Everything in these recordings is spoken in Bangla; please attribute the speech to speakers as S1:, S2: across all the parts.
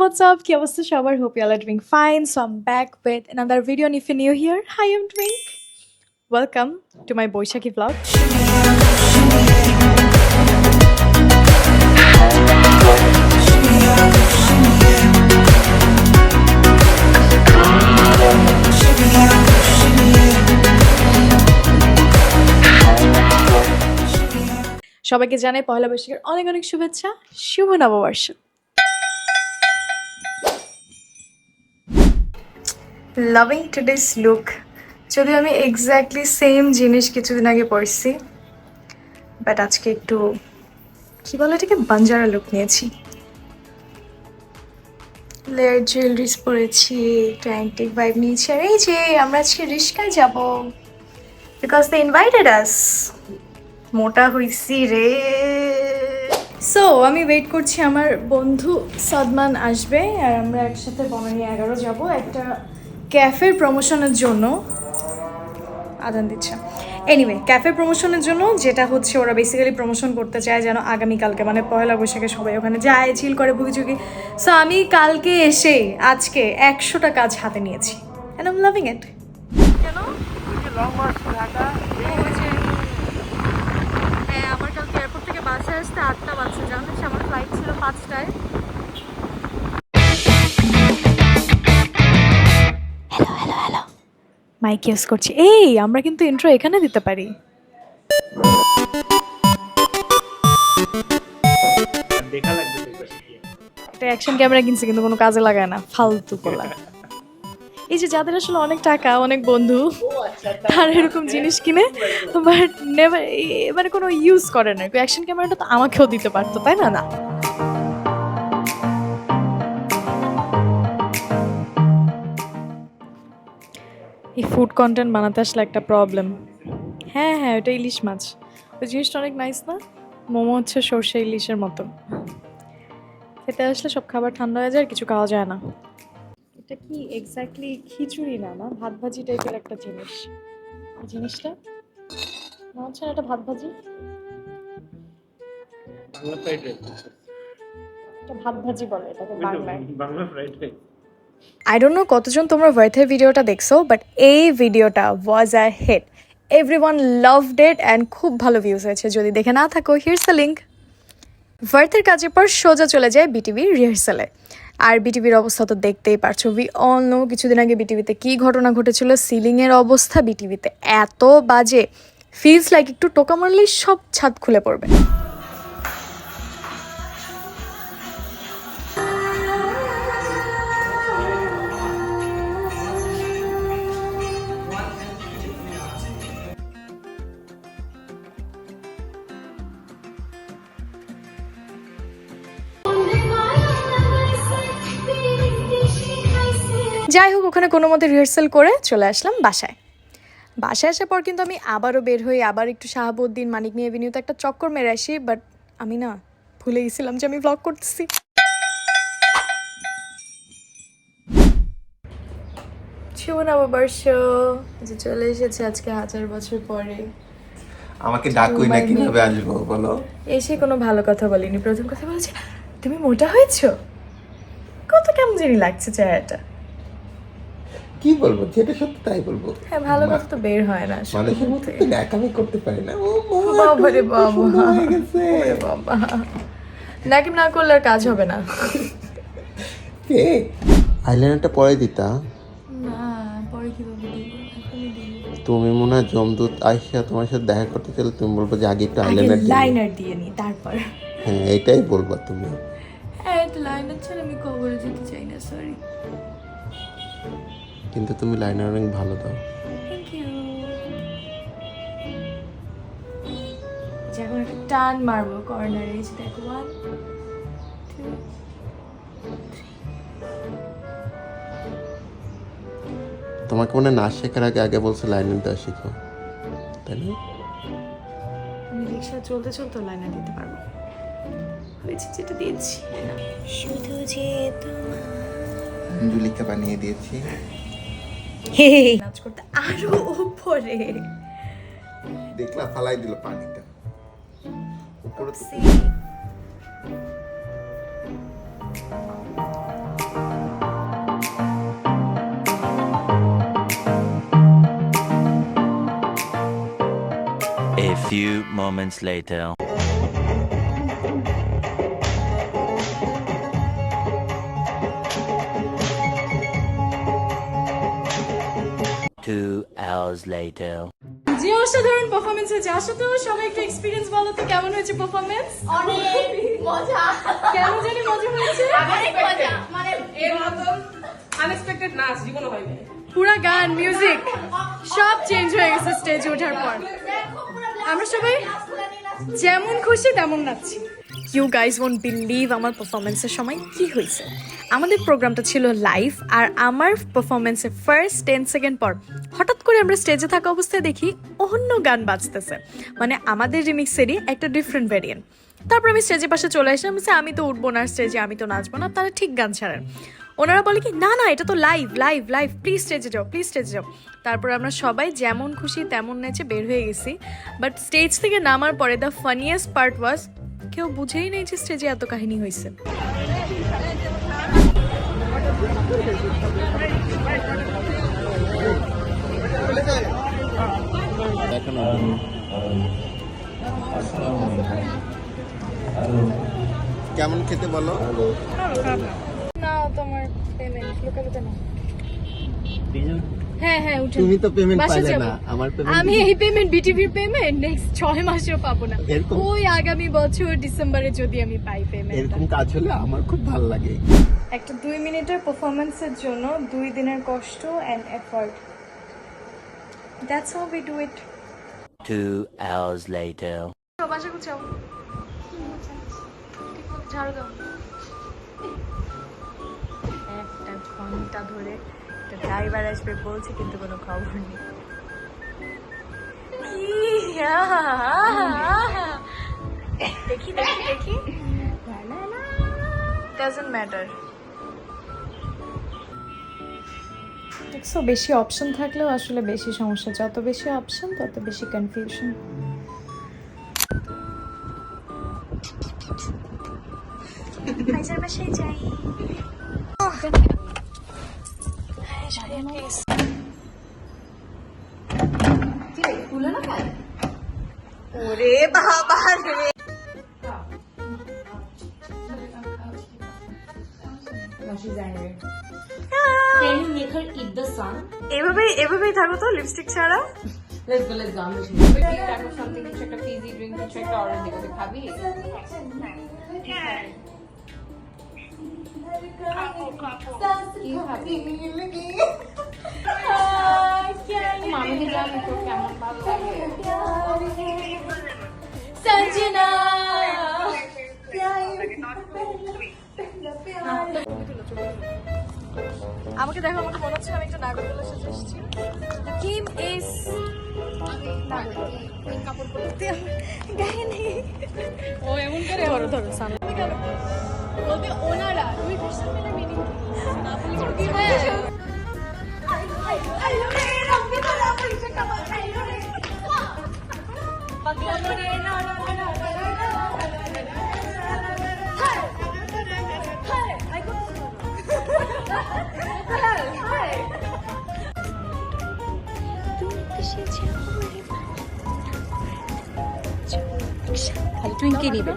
S1: what's up? কি অবস্থা সবার? Hope you all are doing fine. So I'm back with another video, and if you're new here, hi, I'm Twink. Welcome to my Boishaki vlog. সবাইকে জানাই পয়লা বৈশাখের অনেক অনেক শুভেচ্ছা, শুভ নববর্ষ। Loving today's look. যদিও আমি এক্স্যাক্টলি সেম জিনিস কিছুদিন আগে পরছি, বাট আজকে একটু কি বলে এটাকে বাঞ্জারা লুক নিয়েছি। লেয়ার জুয়েলারিজ পরেছি, একটু অ্যান্টিক ভাইব নিয়েছি। আর এই যে আমরা আজকে রিস্কায় যাব, বিকজ দে ইনভাইটেড আস। মোটা হইছি রে। সো আমি ওয়েট করছি আমার বন্ধু সাদমান আসবে, আর আমরা একসাথে বনানী 11 যাব একটা ক্যাফের প্রমোশনের জন্য। আদান দিচ্ছে। এনিওয়ে, ক্যাফে প্রমোশনের জন্য, যেটা হচ্ছে ওরা বেসিক্যালি প্রমোশন করতে চায় যেন আগামীকালকে মানে পয়লা বৈশাখে সবাই ওখানে যায়, চিল করে, বুকিচুকি। সো আমি কালকে এসে আজকে 100টা কাজ হাতে নিয়েছি, অ্যান্ড আই এম লাভিং ইট। কেন? হ্যাঁ, আমার কালকে এয়ারপোর্ট থেকে বাসে আসতে 8টা বাজছে, জানিস আমার ফ্লাইট ছিল 5টায়। হ্যালো মাইক ইউজ করছি। এই আমরা কিন্তু ইন্ট্রো এখানে দিতে পারি। একটা অ্যাকশন ক্যামেরা কিনছি, কিন্তু কোনো কাজে লাগায় না, ফালতু করলা। এই যে যাদের আসলে অনেক টাকা, অনেক বন্ধু, তারা এরকম জিনিস কিনে বাট নেভার, মানে কোনো ইউজ করে না। অ্যাকশন ক্যামেরাটা তো আমাকেও দিতে পারতো, তাই না? না, এই ফুড কন্টেন্ট বানাতে আসলে একটা প্রবলেম। হ্যাঁ, ওটা ইলিশ মাছ। ওই জিনিসটা অনেক নাইস না? মোমো হচ্ছে সর্ষে ইলিশের মতো। খেতে আসলে সব খাবার ঠান্ডা হয়ে যায়, আর কিছু খাওয়া যায় না। এটা কি এক্স্যাক্টলি খিচুড়ি না, ভাত ভাজি টাইপের একটা জিনিস। এই জিনিসটা মনে হচ্ছে না এটা ভাত ভাজি।
S2: Bangla fried rice.
S1: এটা ভাত ভাজি বলে এটাকে বাংলায়।
S2: Bangla fried rice.
S1: I don't know কতজন তোমরা ভার্থের ভিডিওটা দেখছো, বাট এই ভিডিওটা was a hit. Everyone loved it and খুব ভালো ভিউজ হয়েছে। যদি দেখে না থাকো, হিয়ারস দ্য লিঙ্ক। ভার্থের কাজের পর সোজা চলে যায় বিটিভি রিহার্সালে। আর বিটিভির অবস্থা তো দেখতেই পারছো। উই অল নো কিছুদিন আগে বিটিভিতে কী ঘটনা ঘটেছিল। সিলিংয়ের অবস্থা বিটিভিতে এত বাজে, ফিলস লাইক একটু টোকা মারলেই সব ছাদ খুলে পড়বে। যাই হোক, ওখানে কোনো মতে রিহার্সাল করে চলে আসলাম বাসায়। বাসায় আসার পর কিন্তু আমি আবারও বের হই, আবার একটু শাহাবুদ্দিন, মানিক মিয়া এভিনিউতে একটা চক্কর মেরে আসি। বাট আমি না ভুলে গেছিলাম যে আমি ব্লগ করতেছি। শুভ নববর্ষ যে চলে এসেছে আজকে 1000 বছর পরে।
S3: আমাকে ডাকুই না, কিভাবে আসবো বলো?
S1: এসে কোনো ভালো কথা বলিনি। প্রথম কথা বলছে তুমি মোটা হয়েছো, কত কেমন জানি লাগছে চেহারাটা।
S3: কি বলবো, যেটা সত্যি তাই বলবো।
S1: হ্যাঁ, ভালো কথা তো বের হয় না
S3: মানুষের মতো একামি করতে পারি না। ও
S1: বাবা রে বাবা,
S3: হয়ে গেছে
S1: বাবা, নাকি না করলে আর কাজ হবে না।
S3: কে আইলাইনারটা পরে দিতা?
S1: না, পরে কিভাবে দিব? এখনই দিব।
S3: তুমি মনে হয় জমদূত আইসা তোমার সাথে দেখা করতে চাইলে তুমি বলবো যে আগে একটু আইলাইনার দিই।
S1: লাইনার দিয়ে নি তারপর।
S3: হ্যাঁ, এটাই বলবা তুমি।
S1: হ্যাঁ, এটা লাইনার ছাড়া আমি কবরে যেতে চাই না, সরি।
S3: কিন্তু তুমি লাইনার অনেক ভালো দাও।
S1: Thank you. যখন একটা টান মারবো কর্নারে, এই যে দেখো, 1 2
S3: তোমাকে মনে হয় নাচ শেখার আগে আগে বলছে লাইনার দেওয়া শিখো, তাই না?
S1: আমি রিক্সা চলতে চলতে লাইনার দিতে পারবো। হয়েছে যেটা দিয়েছি। শুধু যে তোমার
S3: অঞ্জলিকা বানিয়ে দিয়েছি।
S1: নাচ করতে আরো উপরে।
S3: দেখলা ফালাই দিল পানিটা উপরে।
S4: moments later. Two hours later.
S1: যে অসাধারণ পারফরমেন্স হয়েছে, আসো তো সবাই একটু এক্সপিরিয়েন্স বলো তো কেমন হয়েছে পারফরমেন্স?
S5: অনেক মজা,
S1: কেন জানি মজা হয়েছে,
S5: অনেক মজা, মানে
S6: এর মতন আনএক্সপেক্টেড নাচ জীবনে হয়নি।
S1: পুরা গান মিউজিক সব চেঞ্জ হয়ে গেছে স্টেজে ওঠার পর। আমরা সবাই যেমন খুশি তেমন নাচছি। ইউ গাইজ ওন্ট বিলিভ আমার পারফরমেন্সের সময় কি হয়েছে। আমাদের প্রোগ্রামটা ছিল লাইভ, আর আমার পারফরমেন্সের ফার্স্ট 10 সেকেন্ড পর হঠাৎ করে আমরা স্টেজে থাকা অবস্থায় দেখি অন্য গান বাজতেছে, মানে আমাদের রিমিক্সেরই একটা ডিফারেন্ট ভ্যারিয়েন্ট। তারপর আমি স্টেজের পাশে চলে আসলাম, আমি তো উঠবো না স্টেজে, আমি তো নাচবো না। তারা ঠিক গান ছাড়েন, ওনারা বলে কি না না এটা তো লাইভ লাইভ লাইভ, প্লিজ স্টেজে যাও, প্লিজ স্টেজে যাও। তারপর আমরা সবাই যেমন খুশি তেমন নেচে বের হয়ে গেছি। বাট স্টেজ থেকে নামার পরে দ্য ফানিয়েস্ট পার্ট ওয়াজ কেউ বুঝেই নেই যে স্টেজে এত কাহিনী হয়েছে।
S3: কেমন খেতে বলো?
S1: না তোমার পেমেন্ট লোকালিতে না। হ্যাঁ হ্যাঁ উঠে
S3: তুমি তো পেমেন্ট
S1: বাসা
S3: পাইলে
S1: যাবো।
S3: না, আমার পেমেন্ট
S1: আমি এই পেমেন্ট বিটিভির পেমেন্ট নেক্সট 6 মাসেও পাবো না,
S3: এরকম?
S1: ওই আগামী বছর ডিসেম্বরে যদি আমি পাই পেমেন্ট।
S3: এরকম কাজ হলে আমার খুব ভালো লাগে।
S1: একটা 2 মিনিটের পারফরম্যান্সের জন্য 2 দিনের কষ্ট and effort, that's how we do it.
S4: 2 hours later.
S1: বাসা গুছাও, ঝাড়ু দাও। একটা ঘন্টা ধরে ড্রাইভার আসবে বলছে কিন্তু কোনো খবর নেই। দেখি দেখি দেখি, ডাজন্ট ম্যাটার। দেখছো বেশি অপশন থাকলেও আসলে বেশি সমস্যা, যত বেশি অপশন তত বেশি কনফিউশন। ভাইজার বাসায় যাই। ওরে বাবা রে,
S5: can you make her eat the sun?
S1: এভাবেই থাকো তো লিপস্টিক ছাড়া।
S6: Let's go. আমি শুনি টাইপ অফ সামথিং, কিছু একটা ফিজি ড্রিঙ্ক, কিছু একটা অর্ডার দিবো, তুই খাবি? কি খাবি? মামিকে জানি তোর কেমন ভালো লাগে।
S1: সঞ্জনা আমাকে দেখো, আমাকে মনে হচ্ছে আমি একটা নাগরদোলা সাথে এসেছি। থিম ইজ গায়ে নেই।
S6: ও এমন করে
S1: ধরো ধরো সামনে
S6: বলতে ওনারা তুমি ফিশন মিলে মিনিং না বলে কি
S1: খালি টুইঙ্কি নিবে।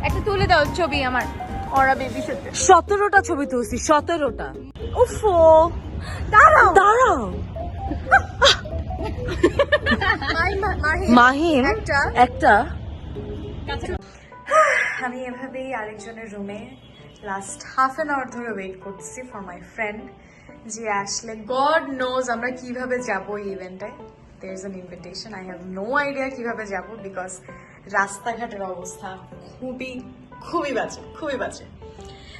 S6: একটা তুলে দাও ছবি আমার ওরা বেবির সাথে।
S5: 17টা ছবি তুলছি, 17টা।
S1: উফো দাঁড়াও
S5: দাঁড়াও, মাহিম একটা
S1: আমি এভাবেই আরেকজনের রুমে লাস্ট হাফ অ্যান আওয়ার ধরে ওয়েট করতেছি ফর মাই ফ্রেন্ড যে আসলে গড নোজ আমরা কিভাবে যাব এই ইভেন্টে। There is an invitation, I have no idea কিভাবে যাব, বিকজ রাস্তাঘাটের অবস্থা খুবই বাজে, খুবই বাজে।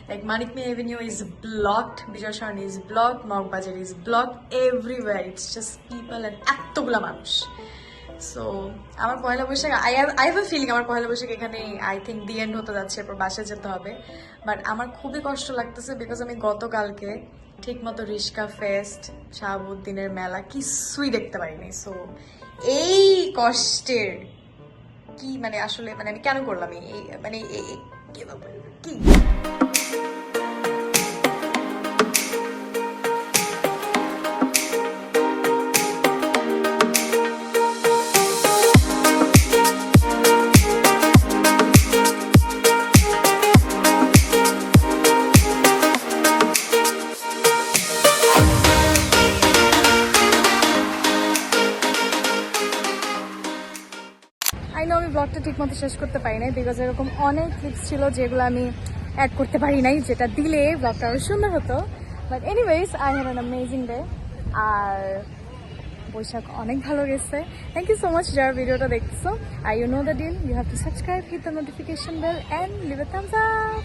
S1: Like Manikme Avenue is blocked, Bijay Sharni is blocked, Mawbajar is blocked, everywhere it's just people and এতগুলা মানুষ। সো আমার Poila Boishakh I have a feeling আমার পয়লা বৈশাখ এখানে আই থিঙ্ক দি এন্ড হতে যাচ্ছে, এরপর বাসায় যেতে হবে। বাট আমার খুবই কষ্ট লাগতেছে বিকজ আমি গতকালকে ঠিক মতো রিস্কা ফেস্ট, শাহাবুদ্দিনের মেলা কিছুই দেখতে পারিনি। সো এই কষ্টের কি মানে আসলে মানে আমি কেন করলাম এই মানে কি ব্লগটা ঠিকমতো শেষ করতে পারি নাই, বিকজ এরকম অনেক ক্লিপস ছিল যেগুলো আমি অ্যাড করতে পারি নাই, যেটা দিলে ব্লগটা আরও সুন্দর হতো। But anyways, I had an amazing day. আর বৈশাখ অনেক ভালো গেছে। থ্যাংক ইউ সো মাচ যারা ভিডিওটা দেখতেছো। আর you know the deal, you have to subscribe, hit the notification bell and leave a thumbs up.